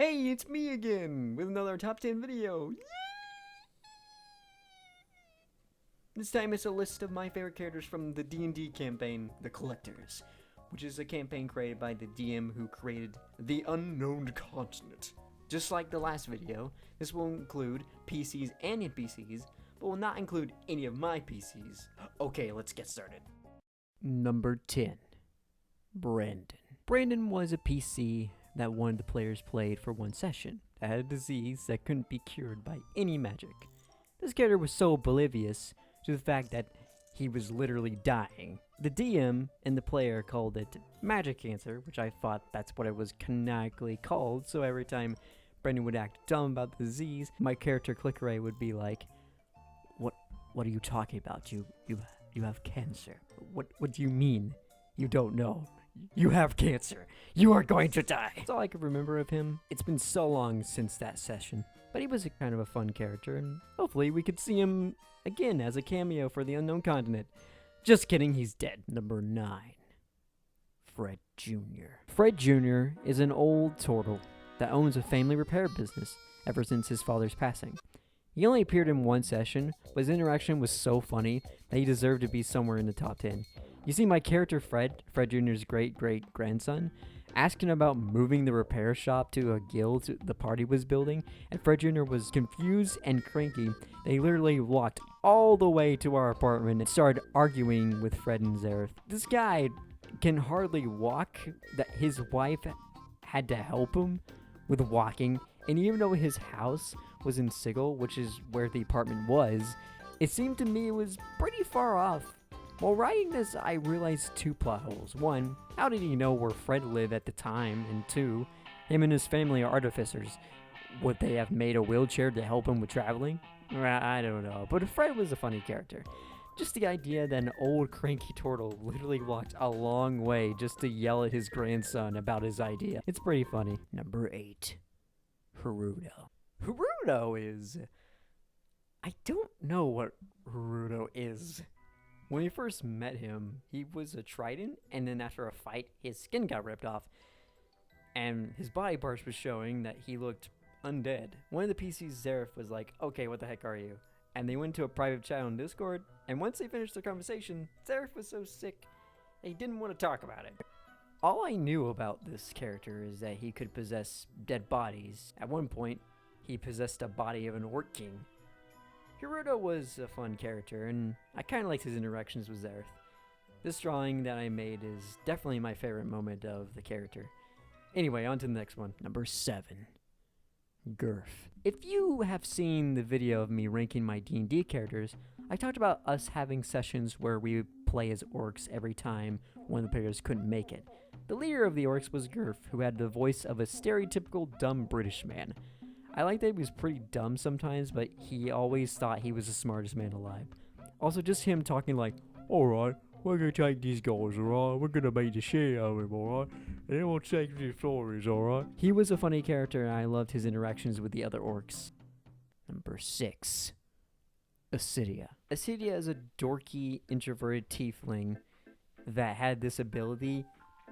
Hey, it's me again with another top 10 video. Yay! This time it's a list of my favorite characters from the D&D campaign, The Collectors, which is a campaign created by the DM who created the Unknown Continent. Just like the last video, this will include PCs and NPCs, but will not include any of my PCs. Okay, let's get started. Number 10. Brandon. Brandon was a PC that one of the players played for one session that had a disease that couldn't be cured by any magic. This character was so oblivious to the fact that he was literally dying. The DM and the player called it magic cancer, which I thought that's what it was canonically called, so every time Brandon would act dumb about the disease, my character Clickray would be like, What are you talking about? You have cancer. What do you mean? You don't know. You have cancer. You are going to die. That's all I could remember of him. It's been so long since that session. But he was a kind of a fun character, and hopefully we could see him again as a cameo for the Unknown Continent. Just kidding, he's dead. Number 9. Fred Jr. Fred Jr. is an old turtle that owns a family repair business ever since his father's passing. He only appeared in one session, but his interaction was so funny that he deserved to be somewhere in the top 10. You see my character Fred Jr.'s great-great-grandson, asking about moving the repair shop to a guild the party was building, and Fred Jr. was confused and cranky. They literally walked all the way to our apartment and started arguing with Fred and Seraph. This guy can hardly walk, that his wife had to help him with walking, and even though his house was in Sigil, which is where the apartment was, it seemed to me it was pretty far off. While writing this, I realized 2 plot holes. 1, how did he know where Fred lived at the time? And 2, him and his family are artificers. Would they have made a wheelchair to help him with traveling? I don't know, but Fred was a funny character. Just the idea that an old cranky turtle literally walked a long way just to yell at his grandson about his idea. It's pretty funny. Number 8. Hiroto. Hiroto is... I don't know what Hiroto is. When we first met him, he was a trident, and then after a fight, his skin got ripped off, and his body parts was showing that he looked undead. One of the PCs, Seraph, was like, okay, what the heck are you? And they went to a private chat on Discord, and once they finished their conversation, Seraph was so sick, he didn't want to talk about it. All I knew about this character is that he could possess dead bodies. At one point, he possessed a body of an orc king. Hiroto was a fun character, and I kind of liked his interactions with Seraph. This drawing that I made is definitely my favorite moment of the character. Anyway, on to the next one. Number 7. Gurf. If you have seen the video of me ranking my D&D characters, I talked about us having sessions where we play as orcs every time one of the players couldn't make it. The leader of the orcs was Gurf, who had the voice of a stereotypical dumb British man. I like that he was pretty dumb sometimes, but he always thought he was the smartest man alive. Also, just him talking like, alright, we're gonna take these guys, alright? We're gonna make the shit out of him, alright? And then we'll take these stories, alright? He was a funny character, and I loved his interactions with the other orcs. Number 6. Acidia. Acidia is a dorky, introverted tiefling that had this ability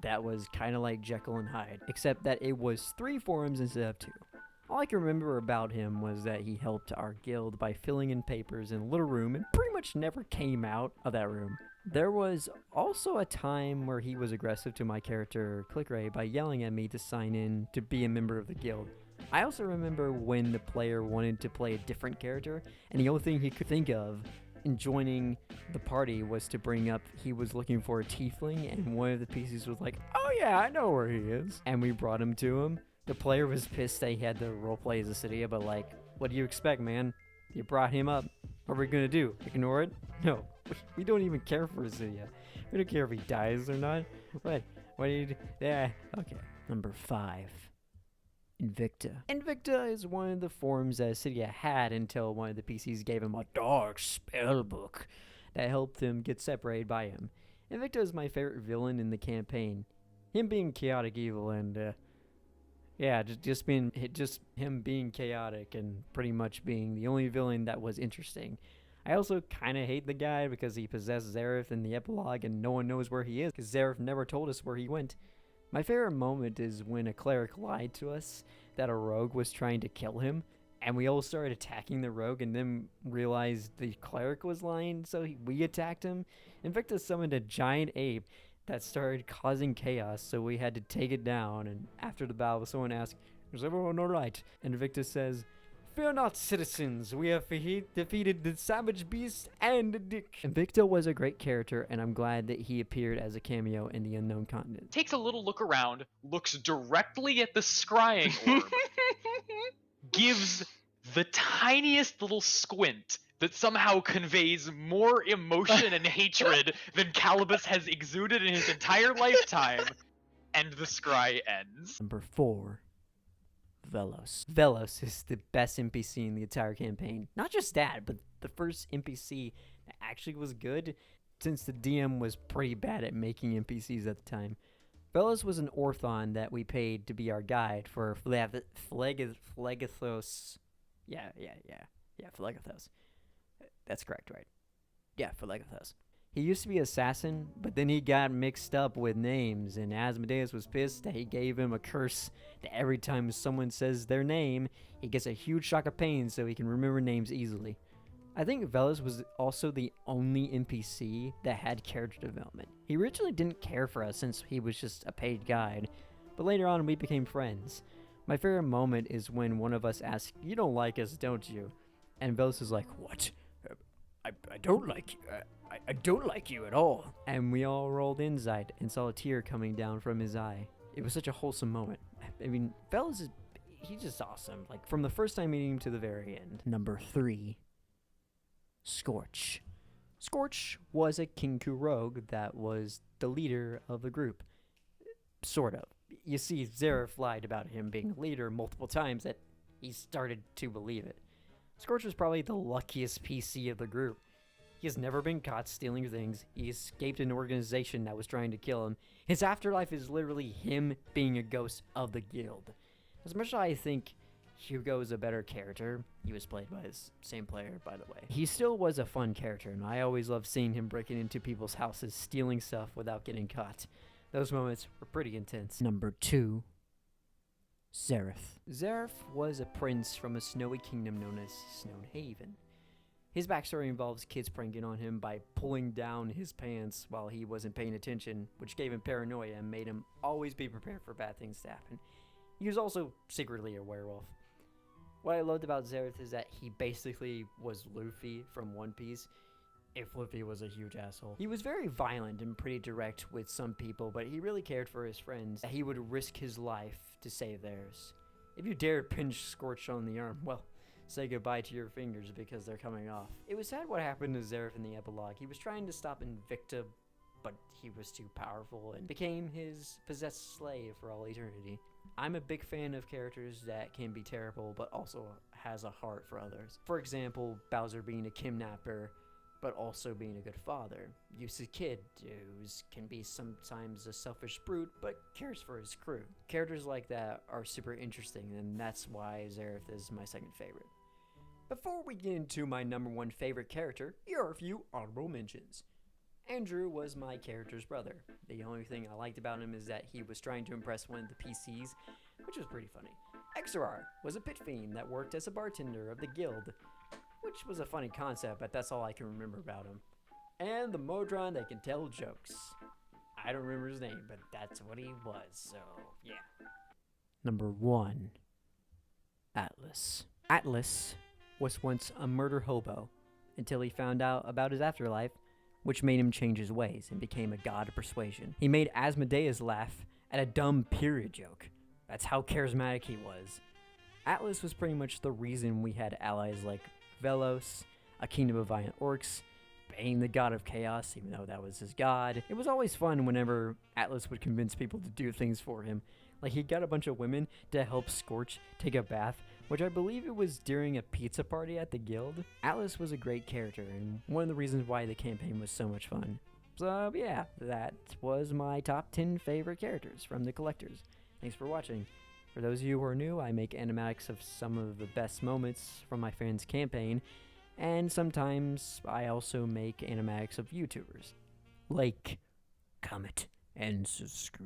that was kind of like Jekyll and Hyde, except that it was 3 forms instead of 2. All I can remember about him was that he helped our guild by filling in papers in a little room and pretty much never came out of that room. There was also a time where he was aggressive to my character Clickray by yelling at me to sign in to be a member of the guild. I also remember when the player wanted to play a different character, and the only thing he could think of in joining the party was to bring up he was looking for a tiefling, and one of the PCs was like, oh yeah, I know where he is. And we brought him to him. The player was pissed that he had to roleplay as Acidia, but like, what do you expect, man? You brought him up. What are we gonna do? Ignore it? No. We don't even care for Acidia. We don't care if he dies or not. What do you do? Yeah, okay. Number 5. Invicta. Invicta is one of the forms that Acidia had until one of the PCs gave him a dark spell book that helped him get separated by him. Invicta is my favorite villain in the campaign. Him being chaotic evil and, yeah, just him being chaotic and pretty much being the only villain that was interesting. I also kind of hate the guy because he possessed Seraph in the epilogue and no one knows where he is because Seraph never told us where he went. My favorite moment is when a cleric lied to us that a rogue was trying to kill him, and we all started attacking the rogue and then realized the cleric was lying, so we attacked him. Invicta summoned a giant ape that started causing chaos, so we had to take it down, and after the battle, someone asked, "Is everyone alright?" And Invicta says, "Fear not, citizens, we have defeated the savage beast and the dick." Invicta was a great character, and I'm glad that he appeared as a cameo in the Unknown Continent. Takes a little look around, looks directly at the scrying orb, gives the tiniest little squint that somehow conveys more emotion and hatred than Calibus has exuded in his entire lifetime, and the scry ends. Number 4. Velos. Velos is the best NPC in the entire campaign. Not just that, but the first NPC that actually was good, since the DM was pretty bad at making NPCs at the time. Velos was an Orthon that we paid to be our guide for Phlegethos. Yeah, Phlegethos. That's correct, right? Yeah, Phlegethos. He used to be assassin, but then he got mixed up with names, and Asmodeus was pissed that he gave him a curse that every time someone says their name, he gets a huge shock of pain so he can remember names easily. I think Velos was also the only NPC that had character development. He originally didn't care for us since he was just a paid guide, but later on we became friends. My favorite moment is when one of us asks, "You don't like us, don't you?" And Velos is like, "What? I don't like you. I don't like you at all." And we all rolled inside and saw a tear coming down from his eye. It was such a wholesome moment. I mean, Velos he's just awesome. Like, from the first time meeting him to the very end. Number 3. Scorch. Scorch was a Kinku rogue that was the leader of the group. Sort of. You see, Seraph lied about him being a leader multiple times that he started to believe it. Scorch was probably the luckiest PC of the group. He has never been caught stealing things. He escaped an organization that was trying to kill him. His afterlife is literally him being a ghost of the guild. As much as I think Hugo is a better character, he was played by his same player, by the way. He still was a fun character, and I always loved seeing him breaking into people's houses, stealing stuff without getting caught. Those moments were pretty intense. Number 2. Seraph. Seraph was a prince from a snowy kingdom known as Snowhaven. His backstory involves kids pranking on him by pulling down his pants while he wasn't paying attention, which gave him paranoia and made him always be prepared for bad things to happen. He was also secretly a werewolf. What I loved about Seraph is that he basically was Luffy from One Piece, if Luffy was a huge asshole. He was very violent and pretty direct with some people, but he really cared for his friends. He would risk his life to save theirs. If you dared pinch Scorch on the arm, well, say goodbye to your fingers because they're coming off. It was sad what happened to Seraph in the epilogue. He was trying to stop Invicta, but he was too powerful and became his possessed slave for all eternity. I'm a big fan of characters that can be terrible but also has a heart for others. For example, Bowser being a kidnapper but also being a good father. Yusa's kid, who can be sometimes a selfish brute but cares for his crew. Characters like that are super interesting, and that's why Seraph is my second favorite. Before we get into my number 1 favorite character, here are a few honorable mentions. Andrew was my character's brother. The only thing I liked about him is that he was trying to impress one of the PCs, which was pretty funny. Exorar was a pit fiend that worked as a bartender of the guild, which was a funny concept, but that's all I can remember about him. And the Modron that can tell jokes. I don't remember his name, but that's what he was, so yeah. Number 1. Atlas. Atlas was once a murder hobo until he found out about his afterlife, which made him change his ways and became a god of persuasion. He made Asmodeus laugh at a dumb period joke. That's how charismatic he was. Atlas was pretty much the reason we had allies like Velos, a kingdom of violent orcs, Bane, the god of chaos, even though that was his god. It was always fun whenever Atlas would convince people to do things for him. Like, he got a bunch of women to help Scorch take a bath, which I believe it was during a pizza party at the guild. Atlas was a great character, and one of the reasons why the campaign was so much fun. So yeah, that was my top 10 favorite characters from the collectors. Thanks for watching. For those of you who are new, I make animatics of some of the best moments from my friend's campaign, and sometimes I also make animatics of YouTubers, like Comet and subscribe.